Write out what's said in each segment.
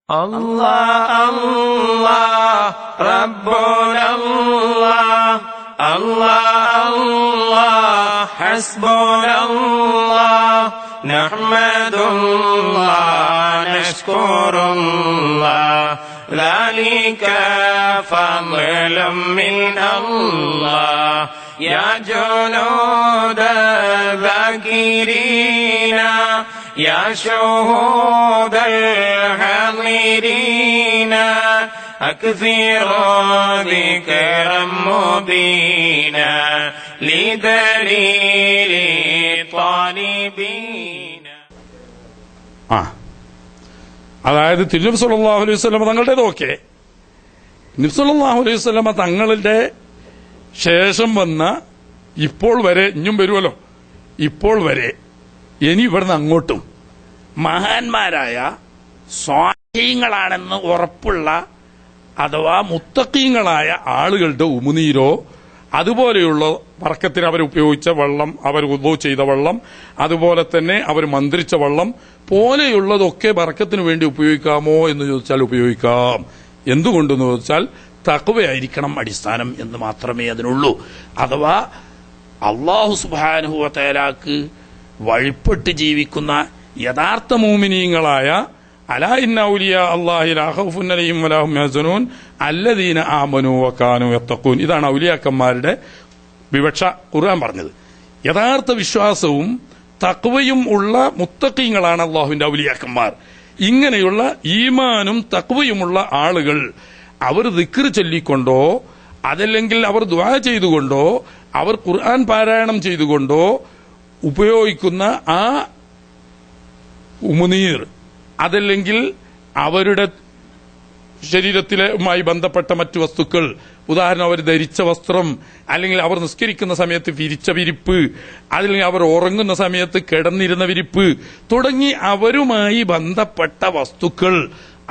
الله الله ربنا الله الله الله حسبنا الله نحمد الله نشكر الله ذلك فضل من الله يا جنود الذاكرين يا شهود الحاضرين أكثروا ذكرا مبينا لدليل الطالبين. അതായത് തിരുനബി സല്ലല്ലാഹു അലൈഹി വസല്ലം തങ്ങളുടേതൊക്കെ നബി സല്ലല്ലാഹു അലൈഹി വസല്ലം തങ്ങളുടെ ശേഷം വന്ന ഇപ്പോൾ വരെ ഇനിയും വരുമല്ലോ, ഇപ്പോൾ വരെ ഇനി ഇവിടുന്ന് അങ്ങോട്ടും മഹാന്മാരായ സ്വാലിഹീങ്ങളാണെന്ന് ഉറപ്പുള്ള അഥവാ മുത്തഖീങ്ങളായ ആളുകളുടെ ഉമിനീരോ അതുപോലെയുള്ള ബർക്കത്തിന് അവരുപയോഗിച്ച വെള്ളം, അവർ വുളൂ ചെയ്ത വെള്ളം, അതുപോലെ തന്നെ അവർ മന്ത്രിച്ച വെള്ളം പോലെയുള്ളതൊക്കെ ബർക്കത്തിന് വേണ്ടി ഉപയോഗിക്കാമോ എന്ന് ചോദിച്ചാൽ ഉപയോഗിക്കാം. എന്തുകൊണ്ടെന്ന് ചോദിച്ചാൽ തഖ്വയായിരിക്കണം അടിസ്ഥാനം എന്ന് മാത്രമേ അതിനുള്ളൂ. അഥവാ അല്ലാഹു സുബ്ഹാനഹു വ തആലാക്ക് വഴിപ്പെട്ട് ജീവിക്കുന്ന യഥാർത്ഥ മുഅ്മിനീങ്ങളായ അലാ ഇന്ന ഔലിയാ അല്ലാഹി ലാ ഖൗഫുൻ അലൈഹിം വലാ ഹും യഹ്സനൂൻ അല്ലദീന ആമനൂ വകാനൂ യത്തഖൂൻ. ഇതാണ് ഔലിയാക്കന്മാരുടെ വിവക്ഷ ഖുർആൻ പറഞ്ഞത്. യഥാർത്ഥ വിശ്വാസവും തഖ്വയും ഉള്ള മുത്തഖീങ്ങളാണ് അല്ലാഹുവിന്റെ ഔലിയാക്കന്മാർ. ഇങ്ങനെയുള്ള ഈമാനും തഖ്വയുമുള്ള ആളുകൾ അവർ ദിക്ർ ചൊല്ലിക്കൊണ്ടോ അതല്ലെങ്കിൽ അവർ ദുആ ചെയ്തുകൊണ്ടോ അവർ ഖുർആൻ പാരായണം ചെയ്തുകൊണ്ടോ ഉപയോഗിക്കുന്ന ആ ഉമിനീർ അതല്ലെങ്കിൽ അവരുടെ ശരീരത്തിലുമായി ബന്ധപ്പെട്ട മറ്റു വസ്തുക്കൾ, ഉദാഹരണം അവർ ധരിച്ച വസ്ത്രം, അല്ലെങ്കിൽ അവർ നിസ്കരിക്കുന്ന സമയത്ത് വിരിച്ച വിരിപ്പ്, അല്ലെങ്കിൽ അവർ ഉറങ്ങുന്ന സമയത്ത് കിടന്നിരുന്ന വിരിപ്പ് തുടങ്ങി അവരുമായി ബന്ധപ്പെട്ട വസ്തുക്കൾ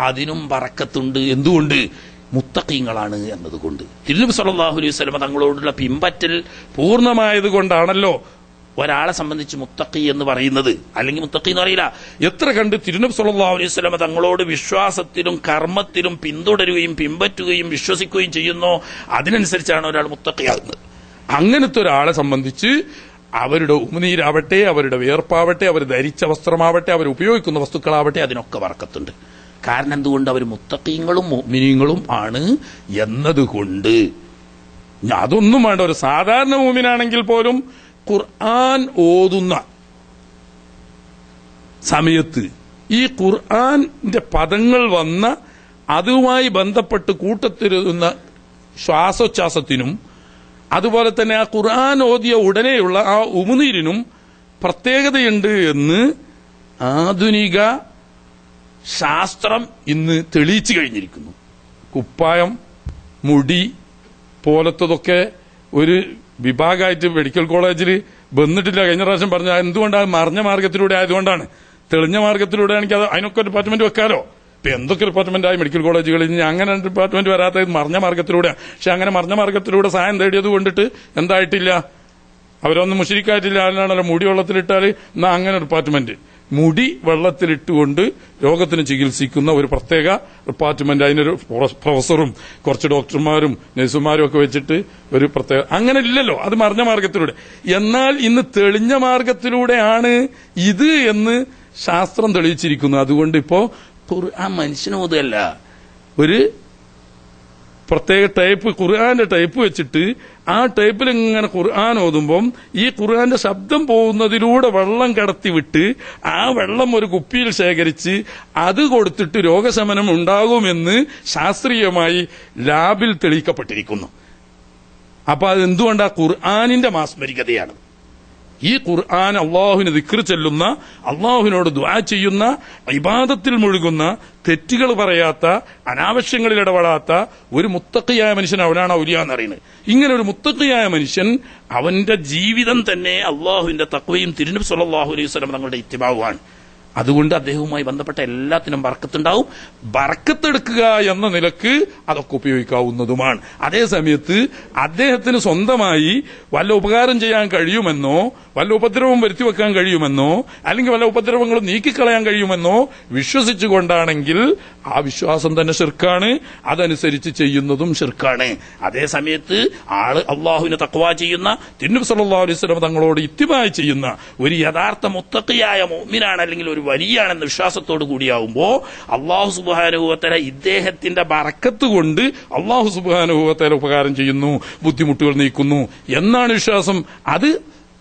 അതിനും ബറക്കത്തുണ്ട്. എന്തുകൊണ്ട്? മുത്തഖീങ്ങളാണ് എന്നതുകൊണ്ട്. തിരുനബി സല്ലല്ലാഹു അലൈഹി വസല്ലം തങ്ങളോടുള്ള പിൻപറ്റൽ പൂർണ്ണമായത് കൊണ്ടാണല്ലോ ഒരാളെ സംബന്ധിച്ച് മുത്തഖി എന്ന് പറയുന്നത്. അല്ലെങ്കിൽ മുത്തഖി എന്ന് പറയില്ല. എത്ര കണ്ട് തിരുനബി സല്ലല്ലാഹു അലൈഹി വസല്ലം തങ്ങളോട് വിശ്വാസത്തിലും കർമ്മത്തിലും പിന്തുടരുകയും പിൻപറ്റുകയും വിശ്വസിക്കുകയും ചെയ്യുന്നോ അതിനനുസരിച്ചാണ് ഒരാൾ മുത്തഖിയാകുന്നത്. അങ്ങനത്തെ ഒരാളെ സംബന്ധിച്ച് അവരുടെ ഉമിനീരാവട്ടെ, അവരുടെ വിയർപ്പാവട്ടെ, അവർ ധരിച്ച വസ്ത്രമാവട്ടെ, അവർ ഉപയോഗിക്കുന്ന വസ്തുക്കളാവട്ടെ, അതിനൊക്കെ ബർക്കത്തുണ്ട്. കാരണം എന്തുകൊണ്ട്? അവർ മുത്തഖീങ്ങളും മുഅ്മിനീങ്ങളും ആണ് എന്നതുകൊണ്ട്. അതൊന്നും വേണ്ട. ഒരു സാധാരണ മുഅ്മിനാണെങ്കിൽ പോലും ഖുർആൻ ഓതുന്ന സമയത്ത് ഈ ഖുർആന്റെ പദങ്ങൾ വന്ന അതുമായി ബന്ധപ്പെട്ട് കൂട്ടത്തിരുന്ന ശ്വാസോച്ഛ്വാസത്തിനും അതുപോലെ തന്നെ ആ ഖുർആൻ ഓതിയ ഉടനെയുള്ള ആ ഉമിനീരിനും പ്രത്യേകതയുണ്ട് എന്ന് ആധുനിക ശാസ്ത്രം ഇന്ന് തെളിയിച്ചു കഴിഞ്ഞിരിക്കുന്നു. കുപ്പായം, മുടി പോലത്തതൊക്കെ ഒരു വിഭാഗമായിട്ട് മെഡിക്കൽ കോളേജിൽ വന്നിട്ടില്ല. കഴിഞ്ഞ പ്രാവശ്യം പറഞ്ഞ എന്തുകൊണ്ടാണ്? മറിഞ്ഞ മാർഗത്തിലൂടെ ആയതുകൊണ്ടാണ്. തെളിഞ്ഞ മാർഗത്തിലൂടെ ആണെങ്കിൽ അത് അതിനൊക്കെ ഡിപ്പാർട്ട്മെന്റ് വെക്കാലോ. ഇപ്പൊ എന്തൊക്കെ ഡിപ്പാർട്ട്മെന്റ് ആയി മെഡിക്കൽ കോളേജുകളിൽ. അങ്ങനെ ഡിപ്പാർട്ട്മെന്റ് വരാത്തത് മറിഞ്ഞ മാർഗത്തിലൂടെ. പക്ഷെ അങ്ങനെ മറിഞ്ഞ മാർഗത്തിലൂടെ സഹായം തേടിയത് കൊണ്ടിട്ട് എന്തായിട്ടില്ല, അവരൊന്നും മുശ്രിക്കായിട്ടില്ല. അതിനാണല്ലോ മുടി വെള്ളത്തിലിട്ടാൽ എന്നാ അങ്ങനെ ഡിപ്പാർട്ട്മെന്റ്. മുടി വെള്ളത്തിലിട്ടുകൊണ്ട് രോഗത്തിന് ചികിത്സിക്കുന്ന ഒരു പ്രത്യേക ഡിപ്പാർട്ട്മെന്റ്, അതിനൊരു പ്രൊഫസറും കുറച്ച് ഡോക്ടർമാരും നഴ്സുമാരും ഒക്കെ വെച്ചിട്ട് ഒരു പ്രത്യേക. അങ്ങനെ ഇല്ലല്ലോ, അത് മറിഞ്ഞ മാർഗത്തിലൂടെ. എന്നാൽ ഇന്ന് തെളിഞ്ഞ മാർഗത്തിലൂടെയാണ് ഇത് എന്ന് ശാസ്ത്രം തെളിയിച്ചിരിക്കുന്നു. അതുകൊണ്ട് ഇപ്പോ ഖുർആൻ മനുഷ്യനോതല്ല, ഒരു പ്രത്യേക ടൈപ്പ് ഖുർആന്റെ ടൈപ്പ് വെച്ചിട്ട് ആ ടൈപ്പിൽ ഇങ്ങനെ ഖുർആൻ ഓതുമ്പം ഈ ഖുർആന്റെ ശബ്ദം പോകുന്നതിലൂടെ വെള്ളം കടത്തി വിട്ട് ആ വെള്ളം ഒരു കുപ്പിയിൽ ശേഖരിച്ച് അത് കൊടുത്തിട്ട് രോഗശമനം ഉണ്ടാകുമെന്ന് ശാസ്ത്രീയമായി ലാബിൽ തെളിയിക്കപ്പെട്ടിരിക്കുന്നു. അപ്പൊ അതെന്തുകൊണ്ടാ? ഖുർആനിന്റെ മാസ്മരികതയാണ്. ഈ ഖുർആൻ അള്ളാഹുവിന് ദിക്ർ ചെല്ലുന്ന, അള്ളാഹുവിനോട് ദുആ ചെയ്യുന്ന, ഇബാദത്തിൽ മുഴുകുന്ന, തെറ്റുകൾ പറയാത്ത, അനാവശ്യങ്ങളിൽ ഇടപെടാത്ത ഒരു മുത്തഖിയായ മനുഷ്യൻ അവനാണ് ഔലിയ എന്നറിയുന്നത്. ഇങ്ങനെ ഒരു മുത്തഖിയായ മനുഷ്യൻ അവന്റെ ജീവിതം തന്നെ അള്ളാഹുവിന്റെ തഖ്വയും തിരുനബി സല്ലല്ലാഹു അലൈഹി വസല്ലം തങ്ങളുടെ ഇത്തിബാഉമാണ്. അതുകൊണ്ട് അദ്ദേഹവുമായി ബന്ധപ്പെട്ട എല്ലാത്തിനും ബർക്കത്തുണ്ടാവും. ബർക്കത്തെടുക്കുക എന്ന നിലക്ക് അതൊക്കെ ഉപയോഗിക്കാവുന്നതുമാണ്. അതേസമയത്ത് അദ്ദേഹത്തിന് സ്വന്തമായി വല്ല ഉപകാരം ചെയ്യാൻ കഴിയുമെന്നോ വല്ല ഉപദ്രവവും വരുത്തി വെക്കാൻ കഴിയുമെന്നോ അല്ലെങ്കിൽ വല്ല ഉപദ്രവങ്ങളും നീക്കിക്കളയാൻ കഴിയുമെന്നോ വിശ്വസിച്ചുകൊണ്ടാണെങ്കിൽ ആ വിശ്വാസം തന്നെ ശിർക്കാണ്, അതനുസരിച്ച് ചെയ്യുന്നതും ശിർക്കാണ്. അതേ സമയത്ത് ആള് അള്ളാഹുവിനെ തഖ്വ ചെയ്യുന്ന, തിരുനബി സല്ലല്ലാഹു അലൈഹി വസല്ലം തങ്ങളോട് ഇത്തിബാ ചെയ്യുന്ന ഒരു യഥാർത്ഥ മുത്തഖിയായ മുഅ്മിനാണ് അല്ലെങ്കിൽ ഒരു വലിയാണെന്ന വിശ്വാസത്തോടു കൂടിയാവുമ്പോ അള്ളാഹു സുബ്ഹാനഹു വ തആല ഇദ്ദേഹത്തിന്റെ ബറക്കത്ത് കൊണ്ട് അള്ളാഹു സുബ്ഹാനഹു വ തആല ഉപകാരം ചെയ്യുന്നു, ബുദ്ധിമുട്ടുകൾ നീക്കുന്നു എന്നാണ് വിശ്വാസം. അത്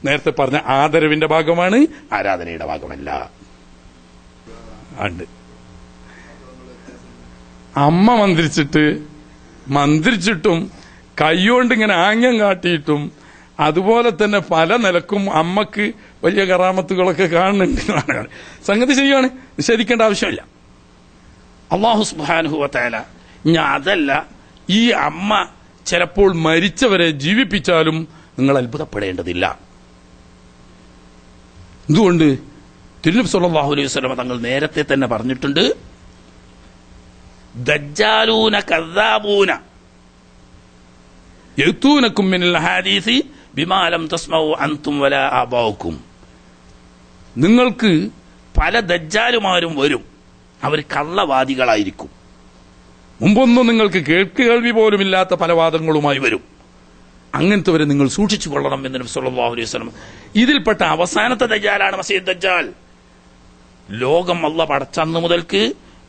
നേരത്തെ പറഞ്ഞ ആദരവിന്റെ ഭാഗമാണ്, ആരാധനയുടെ ഭാഗമല്ല. ഉണ്ട് അമ്മ മന്ത്രിച്ചിട്ടും കൈകൊണ്ട് ഇങ്ങനെ ആംഗ്യം കാട്ടിയിട്ടും അതുപോലെ തന്നെ പല നിലക്കും അമ്മക്ക് വലിയ കറാമത്തുകളൊക്കെ കാണുന്നുണ്ട്. സംഗതി ശരിയാണ്, നിഷേധിക്കേണ്ട ആവശ്യമില്ല. അല്ലാഹു സുബ്ഹാനഹു വ തആല അതല്ല, ഈ അമ്മ ചിലപ്പോൾ മരിച്ചവരെ ജീവിപ്പിച്ചാലും നിങ്ങൾ അത്ഭുതപ്പെടേണ്ടതില്ല. എന്തുകൊണ്ട്? തിരുനബി സല്ലല്ലാഹു അലൈഹി വസല്ലം തങ്ങൾ നേരത്തെ തന്നെ പറഞ്ഞിട്ടുണ്ട്, ദജ്ജാലൂന കദ്ദാബൂന യഅ്തൂനകും മിനൽ ഹദീസി ബിമാ ലം തസ്മഉ അൻതും വലാ ആബാഉകും. നിങ്ങൾക്ക് പല ദജ്ജാലുമാരും വരും, അവർ കള്ളവാദികളായിരിക്കും. മുമ്പൊന്നും നിങ്ങൾക്ക് കേൾവി പോലുമില്ലാത്ത പല വാദങ്ങളുമായി വരും. അങ്ങനത്തെവരെ നിങ്ങൾ സൂക്ഷിച്ചു കൊള്ളണം എന്ന് നബി സല്ലല്ലാഹു അലൈഹി വസല്ലം. ഇതിൽപ്പെട്ട അവസാനത്തെ ദജ്ജാലാണ് മസീഹ് ദജ്ജാൽ. ലോകം അല്ലാഹു പടച്ചന്ന് മുതൽക്ക്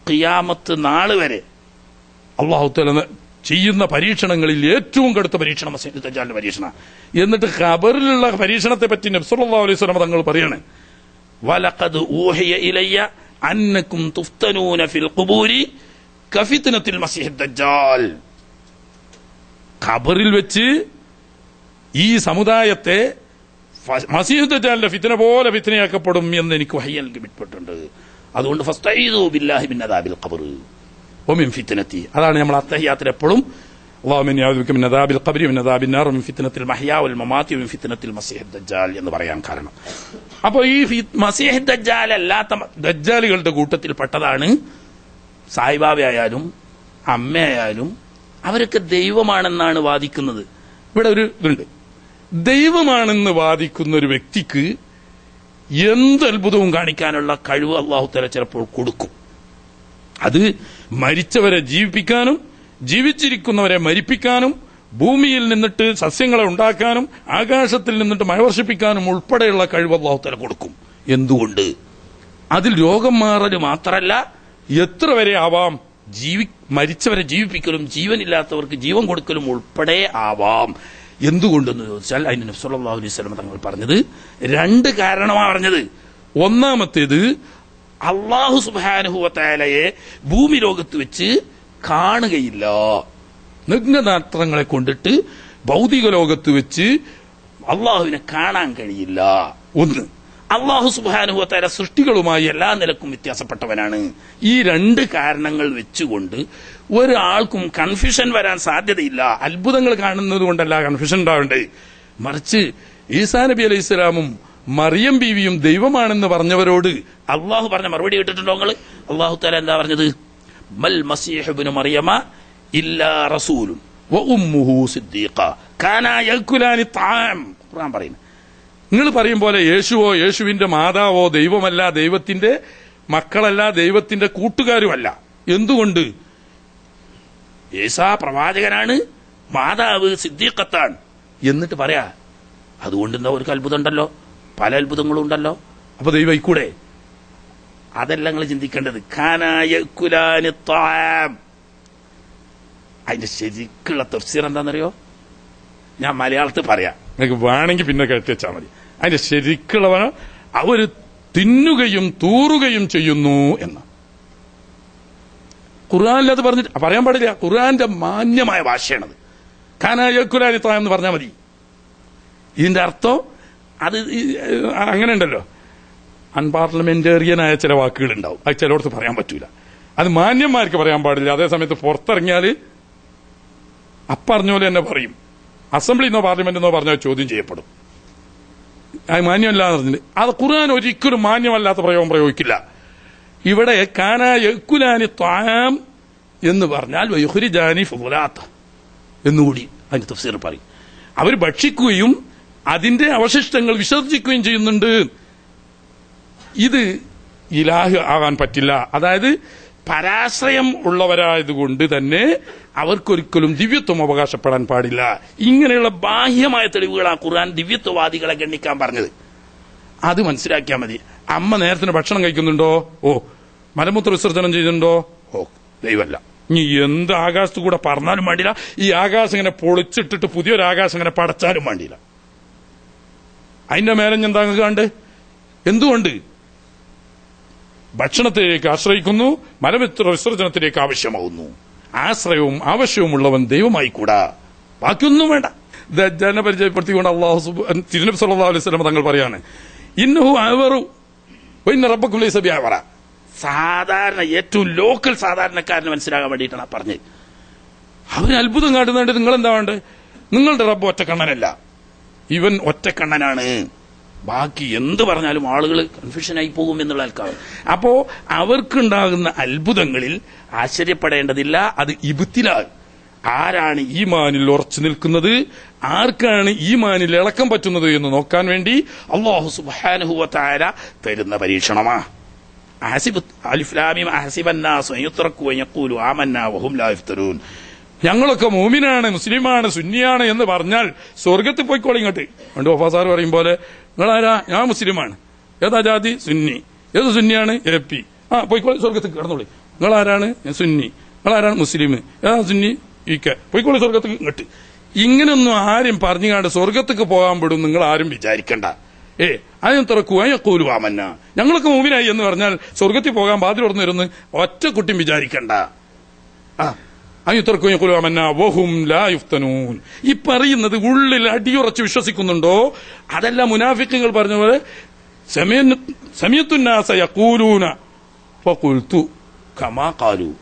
ഖിയാമത്ത് നാൾ വരെ അല്ലാഹു തആല ചെയ്യുന്ന പരീക്ഷണങ്ങളിൽ ഏറ്റവും കടുത്ത പരീക്ഷണം മസീഹ് ദജ്ജാലിന്റെ പരീക്ഷണം. എന്നിട്ട് ഖബറിലുള്ള പരീക്ഷണത്തെ പറ്റി നബി സല്ലല്ലാഹു അലൈഹി വസല്ലം തങ്ങൾ പറയാണ്, വലഖദ് ഊഹിയ ഇലയ്യ അന്നകും തുഫ്തനൂന ഫിൽ ഖുബൂരി കഫിത്നത്തിൽ മസീഹ് ദജ്ജാൽ. ഖബറിൽ വെച്ച് ഈ സമുദായത്തെ മസീഹ് ദജ്ജാലിന്റെ ഫിത്ന പോലെ ഫിത്നയാക്കപ്പെടും എന്ന് എനിക്ക് വഹി നൽകപ്പെട്ടിട്ടുണ്ട്. അതുകൊണ്ട് ഫസ്തഈദു ബില്ലാഹി മിൻ അദാബിൽ ഖബർ വമിൻ ഫിത്നതി. അതാണ് നമ്മൾ അത്തഹിയാത്തിൽ എപ്പോഴും അല്ലാഹുമ്മ ഇന്നി അഊദു ബിക മിൻ അദാബിൽ ഖബ്രി വമിൻ അദാബിൻ നാർ വമിൻ ഫിത്നത്തിൽ മഹ്യാ വൽ മമാതി വമിൻ ഫിത്നത്തിൽ മസീഹ് ദജ്ജാൽ എന്ന് പറയാൻ കാരണം. അപ്പോൾ ഈ മസീഹ് ദജ്ജാൽ അല്ലാത്ത ദജ്ജാലുകളുടെ കൂട്ടത്തിൽ പെട്ടതാണ് സായിബാബയായാലും അമ്മയായാലും. അവരൊക്കെ ദൈവമാണെന്നാണ് വാദിക്കുന്നത്. ഇവിടെ ഒരു ഇതുണ്ട്, ദൈവമാണെന്ന് വാദിക്കുന്ന ഒരു വ്യക്തിക്ക് എന്ത് അത്ഭുതവും കാണിക്കാനുള്ള കഴിവ് അല്ലാഹു തആല ചിലപ്പോൾ കൊടുക്കും. അത് മരിച്ചവരെ ജീവിപ്പിക്കാനും ജീവിച്ചിരിക്കുന്നവരെ മരിപ്പിക്കാനും ഭൂമിയിൽ നിന്നിട്ട് സസ്യങ്ങളെ ഉണ്ടാക്കാനും ആകാശത്തിൽ നിന്നിട്ട് മഴ വർഷിപ്പിക്കാനും ഉൾപ്പെടെയുള്ള കഴിവ് അല്ലാഹു തആല കൊടുക്കും. എന്തുകൊണ്ട്? അതിൽ രോഗം മാറല് മാത്രമല്ല, എത്ര വരെ ആവാം, മരിച്ചവരെ ജീവിപ്പിക്കലും ജീവനില്ലാത്തവർക്ക് ജീവൻ കൊടുക്കലും ഉൾപ്പെടെ ആവാം. എന്തുകൊണ്ടെന്ന് ചോദിച്ചാൽ അതിന് നബി സല്ലല്ലാഹു അലൈഹി വസല്ലം തങ്ങൾ പറഞ്ഞത് രണ്ട് കാരണമാണ് പറഞ്ഞത്. ഒന്നാമത്തേത്, അല്ലാഹു സുബ്ഹാനഹു വ തആലയെ ഭൂമി ലോകത്ത് വെച്ച് കാണുകയില്ല. നഗ്നനേത്രങ്ങളെ കൊണ്ടിട്ട് ഭൗതിക ലോകത്ത് വെച്ച് അള്ളാഹുവിനെ കാണാൻ കഴിയില്ല. ഒന്ന്, അല്ലാഹു സുബ്ഹാനഹു വ തആല സൃഷ്ടികളുമായി എല്ലാ നിലക്കും വ്യത്യാസപ്പെട്ടവനാണ്. ഈ രണ്ട് കാരണങ്ങൾ വെച്ചുകൊണ്ട് ഒരാൾക്കും കൺഫ്യൂഷൻ വരാൻ സാധ്യതയില്ല. അത്ഭുതങ്ങൾ കാണുന്നത് കൊണ്ടല്ല കൺഫ്യൂഷൻ ഉണ്ടാവേണ്ടത്. മറിച്ച് ഈസാ നബി അലൈഹി സ്വലാമും മറിയം ബീവിയും ദൈവമാണെന്ന് പറഞ്ഞവരോട് അള്ളാഹു പറഞ്ഞ മറുപടി കേട്ടിട്ടുണ്ടോ നിങ്ങൾ? അള്ളാഹു തആല എന്താ പറഞ്ഞത്? മൽ മസീഹ് ഇബ്നു മറിയമ ഇല്ലാ റസൂലുൻ വ ഉമ്മുഹു സിദ്ദീഖ കാനാ യഅ്കുലാനി തആം. ഖുർആൻ പറയുന്നു. നിങ്ങൾ പറയും പോലെ യേശുവോ യേശുവിന്റെ മാതാവോ ദൈവമല്ല, ദൈവത്തിന്റെ മക്കളല്ല, ദൈവത്തിന്റെ കൂട്ടുകാരുമല്ല. എന്തുകൊണ്ട്? ഈസാ പ്രവാചകനാണ്, മാതാവ് സിദ്ദീഖത്താണ് എന്നിട്ട് പറയാ. അതുകൊണ്ട് എന്താ ഒരു അത്ഭുതം ഉണ്ടല്ലോ, പല അത്ഭുതങ്ങളും ഉണ്ടല്ലോ. അപ്പൊ ദൈവം ഇക്കൂടെ? അതല്ല നിങ്ങൾ ചിന്തിക്കേണ്ടത്. കാനാ യഅ്കുലാനി തആം. അതിന്റെ ശരിക്കുള്ള തഫ്സീർ എന്താണെന്നറിയോ? ഞാൻ മലയാളത്തിൽ പറയാം, നിങ്ങൾക്ക് വേണമെങ്കിൽ പിന്നെ കേട്ട് വെച്ചാൽ മതി. അതിന്റെ ശരിക്കുള്ള അവർ തിന്നുകയും തൂറുകയും ചെയ്യുന്നു എന്ന് ഖുർആനിൽ അത് പറഞ്ഞിട്ട് പറയാൻ പാടില്ല. ഖുർആന്റെ മാന്യമായ ഭാഷയാണത്. കാനാ യഅ്കുലാനി തആം എന്ന് പറഞ്ഞാൽ മതി. ഇതിന്റെ അർത്ഥം അത് അങ്ങനെ ഉണ്ടല്ലോ, അൺപാർലമെന്റേറിയനായ ചില വാക്കുകൾ ഉണ്ടാവും, അത് ചിലയിടത്ത് പറയാൻ പറ്റൂല. അത് മാന്യന്മാർക്ക് പറയാൻ പാടില്ല. അതേസമയത്ത് പുറത്തിറങ്ങിയാൽ അപ്പറഞ്ഞ പോലെ തന്നെ പറയും. അസംബ്ലിന്നോ പാർലമെന്റിന്നോ പറഞ്ഞാൽ ചോദ്യം ചെയ്യപ്പെടും. അത് മാന്യമല്ല എന്ന് പറഞ്ഞിട്ട് അത് ഖുർആൻ ഒരിക്കലും മാന്യമല്ലാത്ത പ്രയോഗം പ്രയോഗിക്കില്ല. ഇവിടെ കാനാ യഅ്കുലാനി തആം എന്ന് പറഞ്ഞാൽ വയുഖ്രിജാനി ഫുലാത്ത എന്നുകൂടി അതിന്റെ തഫ്സീർ പറയും. അവർ ഭക്ഷിക്കുകയും അതിന്റെ അവശിഷ്ടങ്ങൾ വിസർജിക്കുകയും ചെയ്യുന്നുണ്ട്. ഇത് ഇലാഹ് ആകാൻ പറ്റില്ല. അതായത് പരാശ്രയം ഉള്ളവരായതുകൊണ്ട് തന്നെ അവർക്കൊരിക്കലും ദിവ്യത്വം അവകാശപ്പെടാൻ പാടില്ല. ഇങ്ങനെയുള്ള ബാഹ്യമായ തെളിവുകളാണ് ഖുർആൻ ദിവ്യത്വവാദികളെ ഗണ്ണിക്കാൻ പറഞ്ഞത്. അത് മനസ്സിലാക്കിയാൽ മതി. അമ്മ നേരത്തിന് ഭക്ഷണം കഴിക്കുന്നുണ്ടോ? ഓ. മലമൂത്ര വിസർജനം ചെയ്യുന്നുണ്ടോ? ഓ, ദൈവമല്ല. ഇനി എന്ത് ആകാശത്ത് കൂടെ പറഞ്ഞാലും വേണ്ടില്ല. ഈ ആകാശം ഇങ്ങനെ പൊളിച്ചിട്ടിട്ട് പുതിയൊരു ആകാശം ഇങ്ങനെ പടച്ചാലും വേണ്ടില്ല. അതിന്റെ മേലെ എന്താ കണ്ട്? എന്തുകൊണ്ട്? ഭക്ഷണത്തിലേക്ക് ആശ്രയിക്കുന്നു, മലമൂത്ര വിസർജനത്തിലേക്ക് ആവശ്യമാവുന്നു. ആശ്രയവും ആവശ്യവുമുള്ളവൻ ദൈവമായിക്കൂടാ. ബാക്കിയൊന്നും വേണ്ട. ദജ്ജാലിനെ പരിചയപ്പെടുത്തിക്കൊണ്ട് തിരുനബി സല്ലല്ലാഹു അലൈഹി വസല്ലം തങ്ങൾ പറയാണ്, ഇന്നഹു അവറു വഇന്ന റബ്ബക്കും ലൈസ ബിഅവറ. സാധാരണ ഏറ്റവും ലോക്കൽ സാധാരണക്കാരന് മനസ്സിലാകാൻ വേണ്ടിയിട്ടാണ് പറഞ്ഞത്. അവന് അത്ഭുതം കാട്ടുന്നുണ്ട്. നിങ്ങളെന്താ വേണ്ടത്? നിങ്ങളുടെ റബ്ബ് ഒറ്റക്കണ്ണനല്ല, ഇവൻ ഒറ്റക്കണ്ണനാണ്. ബാക്കി എന്ത് പറഞ്ഞാലും ആളുകൾ കൺഫ്യൂഷനായി പോകും എന്നുള്ള ആൾക്കാർ. അപ്പോ അവർക്കുണ്ടാകുന്ന അത്ഭുതങ്ങളിൽ ആശ്ചര്യപ്പെടേണ്ടതില്ല. അത് ഇബ്തിലാ. ആരാണ് ഈമാനിൽ ഉറച്ചു നിൽക്കുന്നത്, ആർക്കാണ് ഈമാനിൽ ഇളക്കം പറ്റുന്നത് എന്ന് നോക്കാൻ വേണ്ടി അല്ലാഹു സുബ്ഹാനഹു വ തആല തരുന്ന പരീക്ഷണമാ. ഞങ്ങളൊക്കെ മോമിനാണ്, മുസ്ലിമാണ്, സുന്നിയാണ് എന്ന് പറഞ്ഞാൽ സ്വർഗത്തിൽ പോയിക്കോളി ഇങ്ങോട്ട്. പണ്ട് വഫാ സാർ പറയും പോലെ, നിങ്ങളാരാ? ഞാൻ മുസ്ലിമാണ്. ഏതാ ജാതി? സുന്നി. ഏത് സുന്നിയാണ്? AP. പോയിക്കോളി സ്വർഗത്തിൽ കിടന്നോളി. നിങ്ങളാരാണ്? സുന്നി. നിങ്ങളാരാണ്? മുസ്ലിം. ഏതാ സുന്നി? IK. പോയിക്കോളി സ്വർഗത്തിൽ ഇങ്ങോട്ട്. ഇങ്ങനൊന്നും ആരും പറഞ്ഞുകാണ്ട് സ്വർഗത്തേക്ക് പോകാൻ വിടും നിങ്ങൾ ആരും വിചാരിക്കണ്ട. അതിന് തുറക്കുവാൻ ആമന്ന, ഞങ്ങളൊക്കെ മൂമിനായി എന്ന് പറഞ്ഞാൽ സ്വർഗത്തിൽ പോകാൻ ബാധ്യത തുറന്നു വരുന്ന ഒറ്റ കുട്ടിയും വിചാരിക്കണ്ട. അതിന് തുറക്കുവാൻ വഹും ലാ യുഫ്തനൂൻ. ഈ പറയുന്നത് ഉള്ളിൽ അടിയുറച്ച് വിശ്വസിക്കുന്നുണ്ടോ? അതല്ല മുനാഫിക്കുകൾ പറഞ്ഞ പോലെ സമയത്തുന്നാസ യഖൂലൂന ഫഖുൽതു കമാ ഖാലു.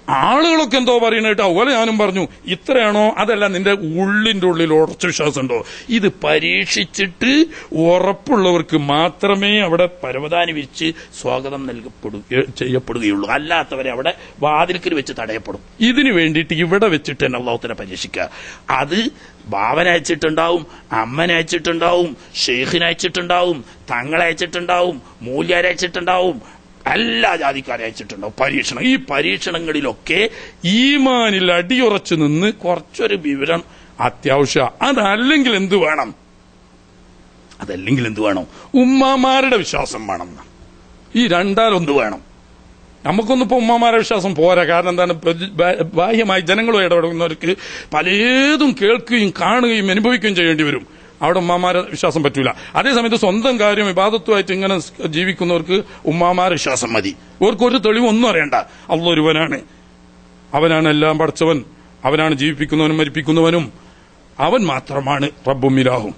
ആളുകളൊക്കെ എന്തോ പറയുന്നത് അതുപോലെ ഞാനും പറഞ്ഞു. ഇത്രയാണോ? അതല്ല, നിന്റെ ഉള്ളിന്റെ ഉള്ളിൽ ഉറച്ച വിശ്വാസമുണ്ടോ? ഇത് പരീക്ഷിച്ചിട്ട് ഉറപ്പുള്ളവർക്ക് മാത്രമേ അവിടെ പരവതാനി വിരിച്ച് സ്വാഗതം ചെയ്യപ്പെടുകയുള്ളൂ. അല്ലാത്തവരെ അവിടെ വാതിൽക്കൽ വെച്ച് തടയപ്പെടും. ഇതിനു വേണ്ടിയിട്ട് ഇവിടെ വെച്ചിട്ട് തന്നെ അള്ളാഹുവിനെ പരീക്ഷിക്കുക. അത് ബാവനെ അയച്ചിട്ടുണ്ടാവും, അമ്മനെ അയച്ചിട്ടുണ്ടാവും, ഷെയ്ഖിനെ അയച്ചിട്ടുണ്ടാവും, തങ്ങളെ അയച്ചിട്ടുണ്ടാവും, മൂല്യാരെ അയച്ചിട്ടുണ്ടാവും, എല്ലാ ജാതിക്കാരെ അയച്ചിട്ടുണ്ടാവും. പരീക്ഷണം. ഈ പരീക്ഷണങ്ങളിലൊക്കെ ഈമാനിൽ അടിയുറച്ചു നിന്ന് കുറച്ചൊരു വിവരം അത്യാവശ്യം. അതല്ലെങ്കിൽ എന്ത് വേണം? ഉമ്മമാരുടെ വിശ്വാസം വേണം. ഈ രണ്ടാലൊന്ന് വേണം. നമുക്കൊന്നിപ്പോ ഉമ്മമാരുടെ വിശ്വാസം പോരാ. കാരണം എന്താണ്? ബാഹ്യമായി ജനങ്ങളുമായി ഇടപെടുന്നവർക്ക് പലതും കേൾക്കുകയും കാണുകയും അനുഭവിക്കുകയും ചെയ്യേണ്ടി വരും. അവിടെ ഉമ്മാമാരെ വിശ്വാസം പറ്റൂല. അതേസമയത്ത് സ്വന്തം കാര്യം ഇബാദത്തുമായിട്ട് ഇങ്ങനെ ജീവിക്കുന്നവർക്ക് ഉമ്മാമാരെ വിശ്വാസം മതി. ഇവർക്കൊരു തെളിവൊന്നും അറിയണ്ട. അല്ലാഹു ഒരുവനാണ്, അവനാണ് എല്ലാം പഠിച്ചവൻ, അവനാണ് ജീവിപ്പിക്കുന്നവനും മരിപ്പിക്കുന്നവനും, അവൻ മാത്രമാണ് റബ്ബും ഇലാഹും.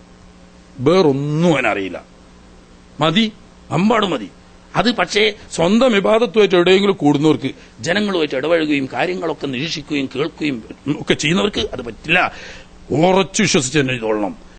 വേറൊന്നും അവനറിയില്ല. മതി, അമ്പാട് മതി. അത് പക്ഷേ സ്വന്തം ഇബാദത്തുമായിട്ട് എവിടെയെങ്കിലും കൂടുന്നവർക്ക്, ജനങ്ങളുമായിട്ട് ഇടപഴകുകയും കാര്യങ്ങളൊക്കെ നിരീക്ഷിക്കുകയും കേൾക്കുകയും ഒക്കെ ചെയ്യുന്നവർക്ക് അത് പറ്റില്ല. ഉറച്ചു വിശ്വസിച്ച് തന്നെ ചെയ്തോളണം.